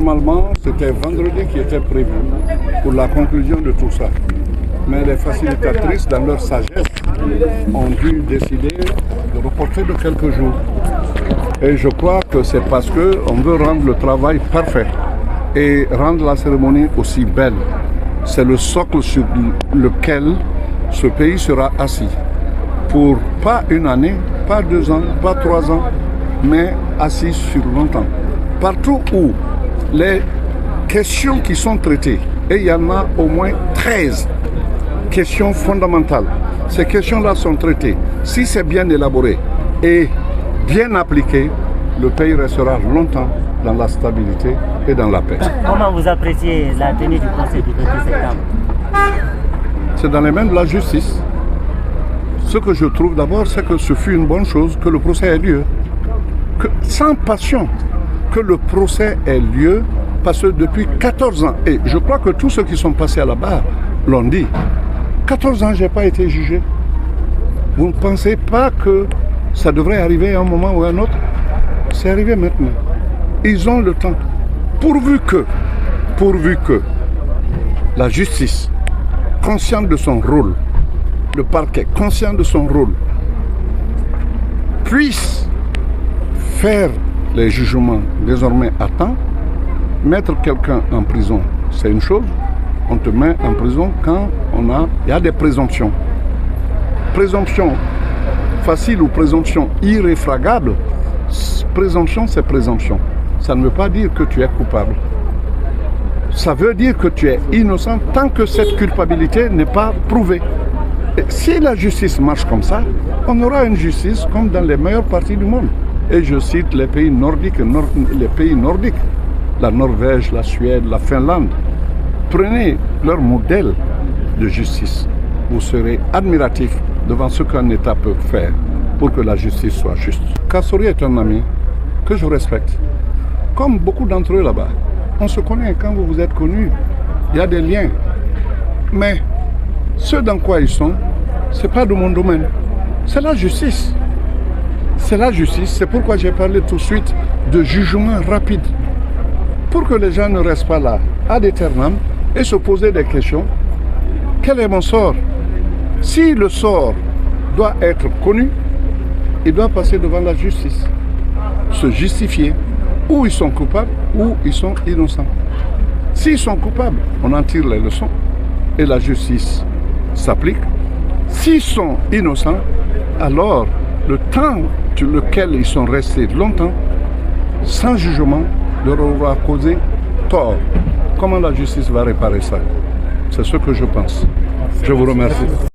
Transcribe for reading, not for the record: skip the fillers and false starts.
Normalement, c'était vendredi qui était prévu pour la conclusion de tout ça. Mais les facilitatrices, dans leur sagesse, ont dû décider de reporter de quelques jours. Et je crois que c'est parce qu'on veut rendre le travail parfait et rendre la cérémonie aussi belle. C'est le socle sur lequel ce pays sera assis. Pour pas une année, pas 2 ans, pas 3 ans, mais assis sur longtemps. Partout où les questions qui sont traitées, et il y en a au moins 13 questions fondamentales, ces questions-là sont traitées. Si c'est bien élaboré et bien appliqué, le pays restera longtemps dans la stabilité et dans la paix. Comment vous appréciez la tenue du Conseil du 28 septembre? C'est dans les mains de la justice. Ce que je trouve d'abord, c'est que ce fut une bonne chose que le procès ait lieu. Sans passion, que le procès ait lieu, parce que depuis 14 ans, et je crois que tous ceux qui sont passés à la barre l'ont dit, 14 ans, je n'ai pas été jugé. Vous ne pensez pas que ça devrait arriver à un moment ou à un autre? C'est arrivé maintenant. Ils ont le temps. Pourvu que la justice, consciente de son rôle, le parquet, conscient de son rôle, puisse faire les jugements désormais à temps. Mettre quelqu'un en prison, c'est une chose. On te met en prison quand il y a des présomptions. Présomption facile ou présomption irréfragable, présomption c'est présomption. Ça ne veut pas dire que tu es coupable. Ça veut dire que tu es innocent tant que cette culpabilité n'est pas prouvée. Et si la justice marche comme ça, on aura une justice comme dans les meilleures parties du monde. Et je cite les pays nordiques, la Norvège, la Suède, la Finlande. Prenez leur modèle de justice. Vous serez admiratif devant ce qu'un État peut faire pour que la justice soit juste. Kassori est un ami que je respecte. Comme beaucoup d'entre eux là-bas. On se connaît, quand vous vous êtes connus, il y a des liens. Mais ce dans quoi ils sont, ce n'est pas de mon domaine. C'est la justice. C'est la justice. C'est pourquoi j'ai parlé tout de suite de jugement rapide. Pour que les gens ne restent pas là, ad aeternam, et se poser des questions. Quel est mon sort? Si le sort doit être connu, il doit passer devant la justice, se justifier. Ou ils sont coupables, ou ils sont innocents. S'ils sont coupables, on en tire les leçons, et la justice s'applique. S'ils sont innocents, alors le temps sur lequel ils sont restés longtemps, sans jugement, leur aura causé tort. Comment la justice va réparer ça? C'est ce que je pense. Je vous remercie.